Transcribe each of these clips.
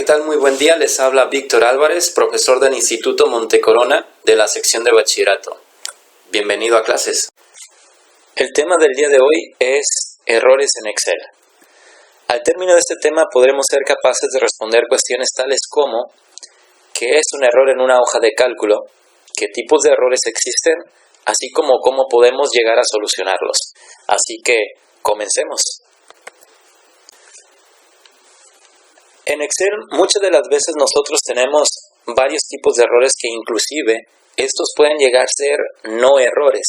tal? Muy buen día. Les habla Víctor Álvarez, profesor del Instituto Montecorona de la sección de bachillerato. Bienvenido a clases. El tema del día de hoy es errores en Excel. Al término de este tema podremos ser capaces de responder cuestiones tales como ¿qué es un error en una hoja de cálculo? ¿Qué tipos de errores existen? Así como cómo podemos llegar a solucionarlos. Así que, comencemos. En Excel muchas de las veces nosotros tenemos varios tipos de errores que inclusive estos pueden llegar a ser no errores.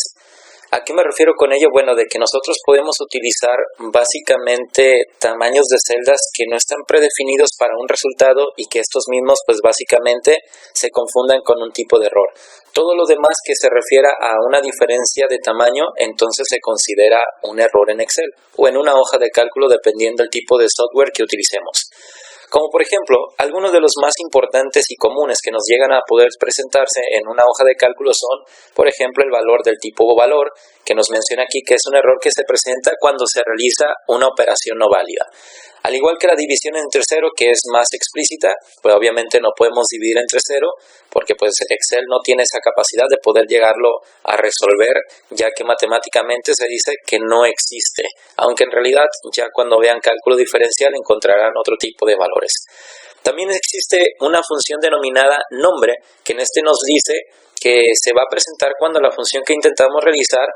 ¿A qué me refiero con ello? Bueno, de que nosotros podemos utilizar básicamente tamaños de celdas que no están predefinidos para un resultado y que estos mismos pues básicamente se confundan con un tipo de error. Todo lo demás que se refiera a una diferencia de tamaño entonces se considera un error en Excel o en una hoja de cálculo dependiendo del tipo de software que utilicemos. Como por ejemplo, algunos de los más importantes y comunes que nos llegan a poder presentarse en una hoja de cálculo son, por ejemplo, el valor del tipo valor, que nos menciona aquí que es un error que se presenta cuando se realiza una operación no válida. Al igual que la división entre cero, que es más explícita, pues obviamente no podemos dividir entre cero, porque pues Excel no tiene esa capacidad de poder llegarlo a resolver, ya que matemáticamente se dice que no existe, aunque en realidad ya cuando vean cálculo diferencial encontrarán otro tipo de valores. También existe una función denominada nombre, que en este nos dice que se va a presentar cuando la función que intentamos realizar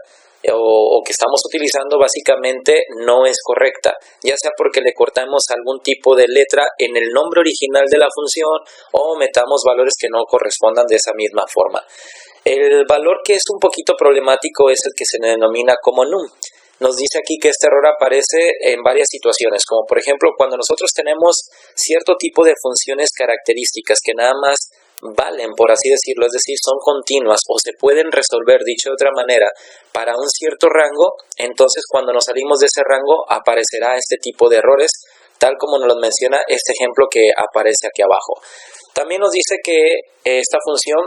o que estamos utilizando básicamente no es correcta, ya sea porque le cortamos algún tipo de letra en el nombre original de la función o metamos valores que no correspondan de esa misma forma. El valor que es un poquito problemático es el que se denomina como num. Nos dice aquí que este error aparece en varias situaciones, como por ejemplo cuando nosotros tenemos cierto tipo de funciones características que nada más valen, por así decirlo, es decir, son continuas o se pueden resolver, dicho de otra manera, para un cierto rango, entonces cuando nos salimos de ese rango aparecerá este tipo de errores, tal como nos lo menciona este ejemplo que aparece aquí abajo. También nos dice que esta función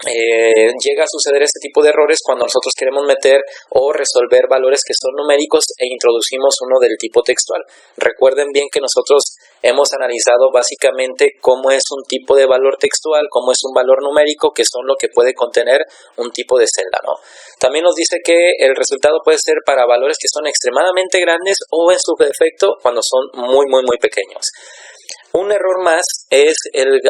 llega a suceder este tipo de errores cuando nosotros queremos meter o resolver valores que son numéricos e introducimos uno del tipo textual. Recuerden bien que nosotros hemos analizado básicamente cómo es un tipo de valor textual, cómo es un valor numérico, que son lo que puede contener un tipo de celda, ¿no? También nos dice que el resultado puede ser para valores que son extremadamente grandes o en su defecto cuando son muy pequeños. Un error más es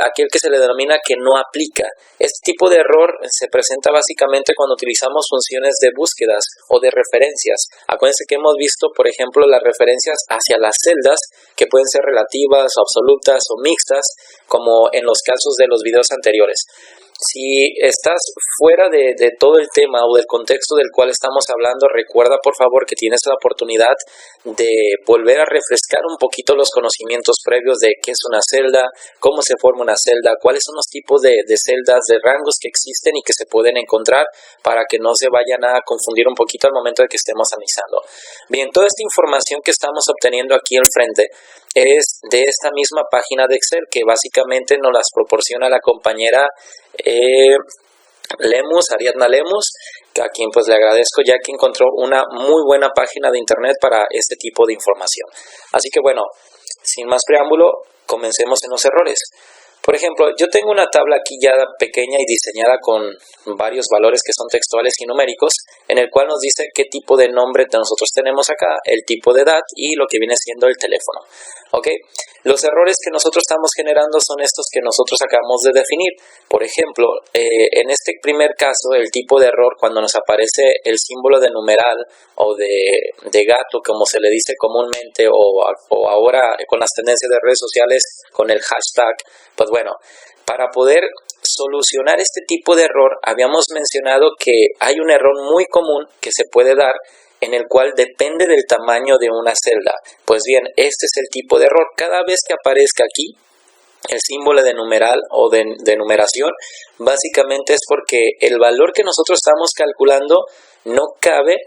aquel que se le denomina que no aplica. Este tipo de error se presenta básicamente cuando utilizamos funciones de búsquedas o de referencias. Acuérdense que hemos visto, por ejemplo, las referencias hacia las celdas, que pueden ser relativas, absolutas o mixtas, como en los casos de los videos anteriores. Si estás fuera de todo el tema o del contexto del cual estamos hablando, recuerda por favor que tienes la oportunidad de volver a refrescar un poquito los conocimientos previos de qué es una celda, cómo se forma una celda, cuáles son los tipos de celdas, de rangos que existen y que se pueden encontrar para que no se vayan a confundir un poquito al momento de que estemos analizando. Bien, toda esta información que estamos obteniendo aquí al frente es de esta misma página de Excel que básicamente nos las proporciona la compañera Ariadna Lemus, a quien pues le agradezco ya que encontró una muy buena página de internet para este tipo de información. Así que bueno, sin más preámbulo, comencemos en los errores. Por ejemplo, yo tengo una tabla aquí ya pequeña y diseñada con varios valores que son textuales y numéricos, en el cual nos dice qué tipo de nombre nosotros tenemos acá, el tipo de edad y lo que viene siendo el teléfono. ¿Ok? Los errores que nosotros estamos generando son estos que nosotros acabamos de definir. Por ejemplo, en este primer caso, el tipo de error cuando nos aparece el símbolo de numeral o de gato, como se le dice comúnmente, o ahora con las tendencias de redes sociales con el hashtag, pues bueno, para poder solucionar este tipo de error, habíamos mencionado que hay un error muy común que se puede dar en el cual depende del tamaño de una celda. Pues bien, este es el tipo de error. Cada vez que aparezca aquí el símbolo de numeral o de numeración, básicamente es porque el valor que nosotros estamos calculando no cabe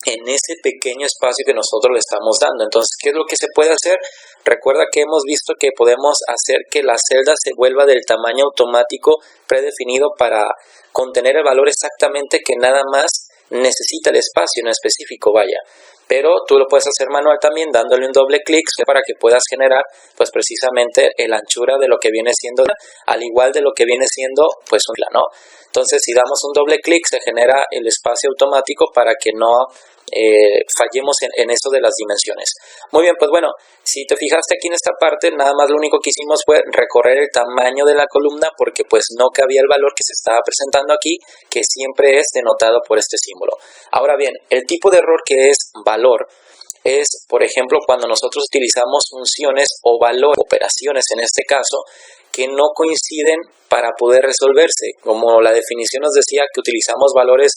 en ese pequeño espacio que nosotros le estamos dando. Entonces, ¿qué es lo que se puede hacer? Recuerda que hemos visto que podemos hacer que la celda se vuelva del tamaño automático predefinido para contener el valor exactamente que nada más necesita el espacio en específico, vaya. Pero tú lo puedes hacer manual también dándole un doble clic para que puedas generar pues precisamente la anchura de lo que viene siendo, al igual de lo que viene siendo pues un plano. Entonces si damos un doble clic se genera el espacio automático para que no fallemos en eso de las dimensiones. Muy bien, pues bueno, si te fijaste aquí en esta parte, nada más lo único que hicimos fue recorrer el tamaño de la columna porque pues no cabía el valor que se estaba presentando aquí, que siempre es denotado por este símbolo. Ahora bien, el tipo de error que es valor es, por ejemplo, cuando nosotros utilizamos funciones o valores, operaciones en este caso, que no coinciden para poder resolverse. Como la definición nos decía que utilizamos valores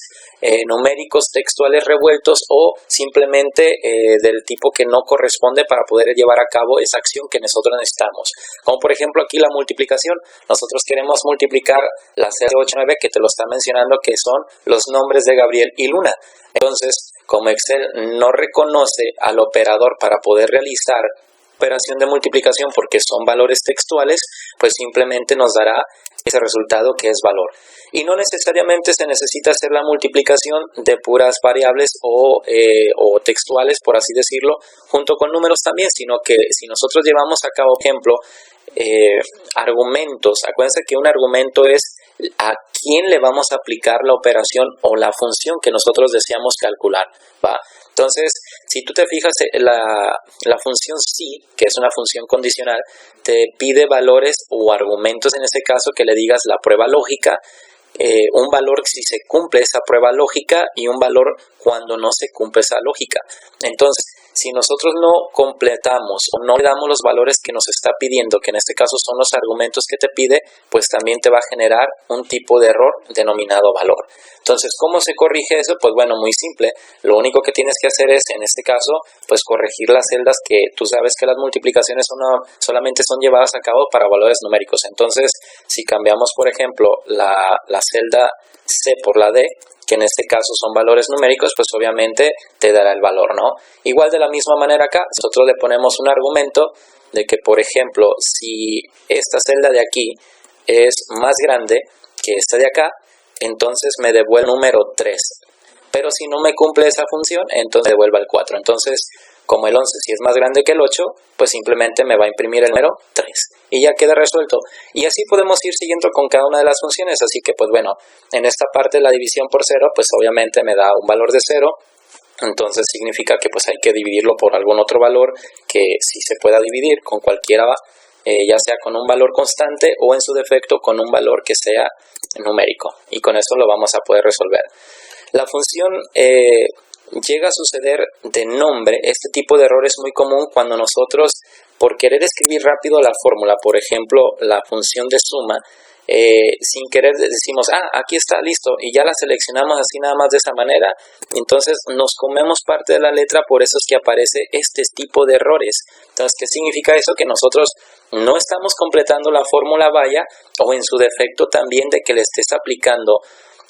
numéricos textuales revueltos o simplemente del tipo que no corresponde para poder llevar a cabo esa acción que nosotros necesitamos. Como por ejemplo aquí la multiplicación. Nosotros queremos multiplicar la 089 que te lo está mencionando, que son los nombres de Gabriel y Luna. Entonces, como Excel no reconoce al operador para poder realizar operación de multiplicación porque son valores textuales, pues simplemente nos dará ese resultado que es valor. Y no necesariamente se necesita hacer la multiplicación de puras variables o textuales, por así decirlo, junto con números también, sino que si nosotros llevamos a cabo, por ejemplo, argumentos, acuérdense que un argumento es a quién le vamos a aplicar la operación o la función que nosotros deseamos calcular, ¿va? Entonces, si tú te fijas, la función sí, que es una función condicional, te pide valores o argumentos, en este caso, que le digas la prueba lógica, un valor si se cumple esa prueba lógica y un valor cuando no se cumple esa lógica. Entonces, si nosotros no completamos o no le damos los valores que nos está pidiendo, que en este caso son los argumentos que te pide, pues también te va a generar un tipo de error denominado valor. Entonces, ¿cómo se corrige eso? Pues bueno, muy simple. Lo único que tienes que hacer es, en este caso, pues corregir las celdas que tú sabes que las multiplicaciones solamente son llevadas a cabo para valores numéricos. Entonces, si cambiamos, por ejemplo, la celda C por la D, que en este caso son valores numéricos, pues obviamente te dará el valor, ¿no? Igual de la misma manera acá, nosotros le ponemos un argumento de que, por ejemplo, si esta celda de aquí es más grande que esta de acá, entonces me devuelve el número 3. Pero si no me cumple esa función, entonces me devuelve el 4. Entonces, como el 11 si es más grande que el 8, pues simplemente me va a imprimir el número 3. Y ya queda resuelto. Y así podemos ir siguiendo con cada una de las funciones. Así que, pues bueno, en esta parte la división por 0, pues obviamente me da un valor de 0. Entonces significa que pues hay que dividirlo por algún otro valor que sí se pueda dividir con cualquiera, ya sea con un valor constante o en su defecto con un valor que sea numérico. Y con eso lo vamos a poder resolver. La función llega a suceder de nombre. Este tipo de error es muy común cuando nosotros, por querer escribir rápido la fórmula, por ejemplo, la función de suma, sin querer decimos, aquí está, listo, y ya la seleccionamos así nada más de esa manera. Entonces nos comemos parte de la letra, por eso es que aparece este tipo de errores. Entonces, ¿qué significa eso? Que nosotros no estamos completando la fórmula vaya, o en su defecto también de que le estés aplicando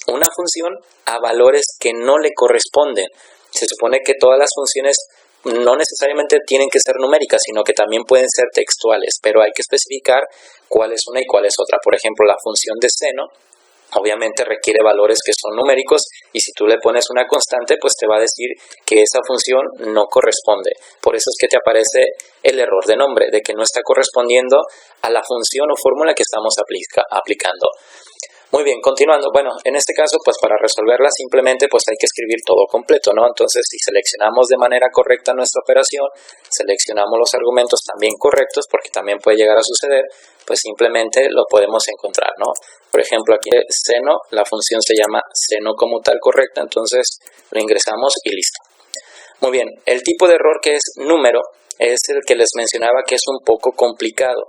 una función a valores que no le corresponden. Se supone que todas las funciones no necesariamente tienen que ser numéricas, sino que también pueden ser textuales, pero hay que especificar cuál es una y cuál es otra. Por ejemplo, la función de seno obviamente requiere valores que son numéricos y si tú le pones una constante, pues te va a decir que esa función no corresponde. Por eso es que te aparece el error de nombre, de que no está correspondiendo a la función o fórmula que estamos aplicando. Muy bien, continuando. Bueno, en este caso, pues para resolverla simplemente pues hay que escribir todo completo, ¿no? Entonces, si seleccionamos de manera correcta nuestra operación, seleccionamos los argumentos también correctos, porque también puede llegar a suceder, pues simplemente lo podemos encontrar, ¿no? Por ejemplo, aquí seno, la función se llama seno como tal correcta, entonces lo ingresamos y listo. Muy bien, el tipo de error que es número es el que les mencionaba que es un poco complicado,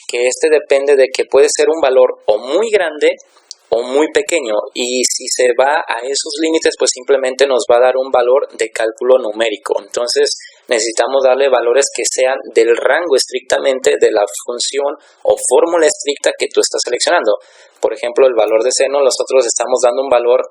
que este depende de que puede ser un valor o muy grande o muy pequeño, y si se va a esos límites pues simplemente nos va a dar un valor de cálculo numérico. Entonces necesitamos darle valores que sean del rango estrictamente de la función o fórmula estricta que tú estás seleccionando. Por ejemplo, el valor de seno, nosotros estamos dando un valor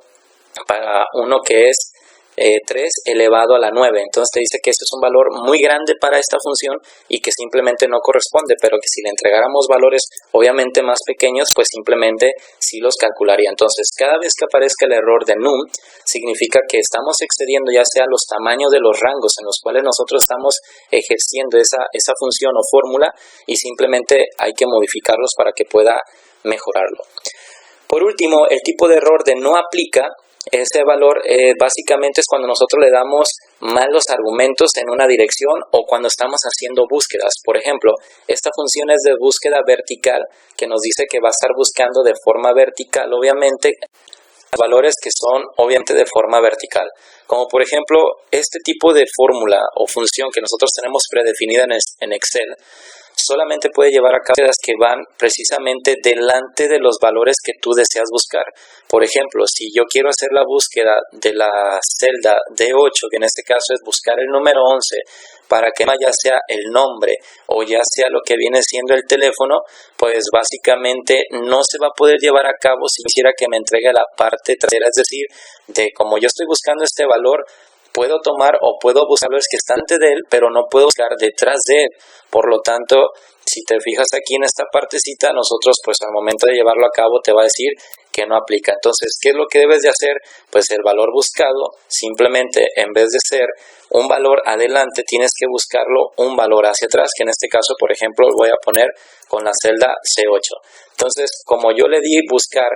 para uno que es 3 elevado a la 9. Entonces te dice que ese es un valor muy grande para esta función y que simplemente no corresponde, pero que si le entregáramos valores obviamente más pequeños, pues simplemente sí los calcularía. Entonces, cada vez que aparezca el error de num, significa que estamos excediendo ya sea los tamaños de los rangos en los cuales nosotros estamos ejerciendo esa función o fórmula, y simplemente hay que modificarlos para que pueda mejorarlo. Por último, el tipo de error de no aplica. Ese valor básicamente es cuando nosotros le damos malos argumentos en una dirección o cuando estamos haciendo búsquedas. Por ejemplo, esta función es de búsqueda vertical, que nos dice que va a estar buscando de forma vertical, obviamente, valores que son obviamente de forma vertical. Como por ejemplo, este tipo de fórmula o función que nosotros tenemos predefinida en Excel, solamente puede llevar a cabo búsquedas que van precisamente delante de los valores que tú deseas buscar. Por ejemplo, si yo quiero hacer la búsqueda de la celda D8, que en este caso es buscar el número 11, para que ya sea el nombre o ya sea lo que viene siendo el teléfono, pues básicamente no se va a poder llevar a cabo si quisiera que me entregue la parte trasera, es decir, de como yo estoy buscando este valor, puedo tomar o puedo buscar los que están delante de él, pero no puedo buscar detrás de él. Por lo tanto, si te fijas aquí en esta partecita, nosotros pues al momento de llevarlo a cabo te va a decir que no aplica. Entonces, ¿qué es lo que debes de hacer? Pues el valor buscado, simplemente en vez de ser un valor adelante, tienes que buscarlo un valor hacia atrás, que en este caso, por ejemplo, voy a poner con la celda C8. Entonces, como yo le di buscar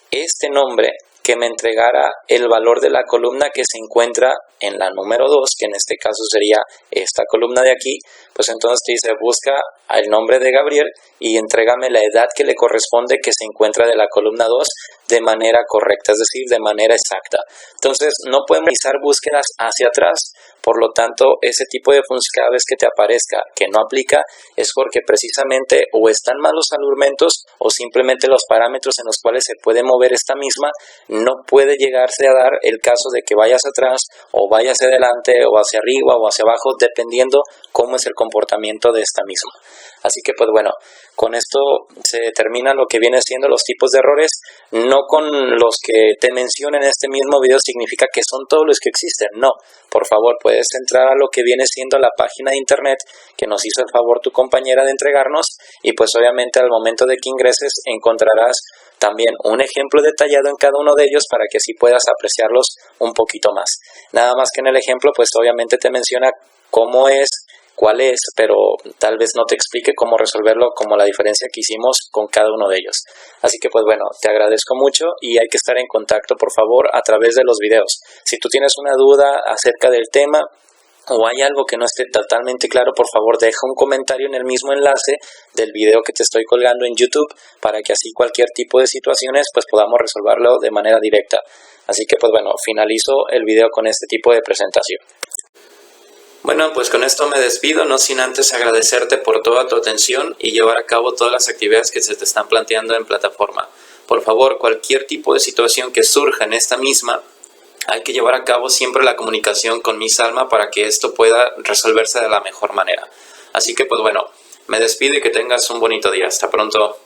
este nombre, que me entregara el valor de la columna que se encuentra en la número 2, que en este caso sería esta columna de aquí, pues entonces te dice busca el nombre de Gabriel y entrégame la edad que le corresponde que se encuentra de la columna 2 de manera correcta, es decir, de manera exacta. Entonces no podemos realizar búsquedas hacia atrás, por lo tanto ese tipo de función cada vez que te aparezca que no aplica es porque precisamente o están mal los argumentos o simplemente los parámetros en los cuales se puede mover esta misma no puede llegarse a dar el caso de que vayas atrás o vayas hacia adelante o hacia arriba o hacia abajo, dependiendo cómo es el comportamiento de esta misma. Así que pues bueno, con esto se determinan lo que viene siendo los tipos de errores. No con los que te menciono en este mismo video significa que son todos los que existen, no. Por favor, puedes entrar a lo que viene siendo la página de internet que nos hizo el favor tu compañera de entregarnos y pues obviamente al momento de que ingreses encontrarás también un ejemplo detallado en cada uno de ellos para que así puedas apreciarlos un poquito más. Nada más que en el ejemplo pues obviamente te menciona cómo es, cuál es, pero tal vez no te explique cómo resolverlo como la diferencia que hicimos con cada uno de ellos. Así que pues bueno, te agradezco mucho y hay que estar en contacto por favor a través de los videos. Si tú tienes una duda acerca del tema o hay algo que no esté totalmente claro, por favor deja un comentario en el mismo enlace del video que te estoy colgando en YouTube para que así cualquier tipo de situaciones pues podamos resolverlo de manera directa. Así que pues bueno, finalizo el video con este tipo de presentación. Bueno, pues con esto me despido, no sin antes agradecerte por toda tu atención y llevar a cabo todas las actividades que se te están planteando en plataforma. Por favor, cualquier tipo de situación que surja en esta misma, hay que llevar a cabo siempre la comunicación con Miss Alma para que esto pueda resolverse de la mejor manera. Así que pues bueno, me despido y que tengas un bonito día. Hasta pronto.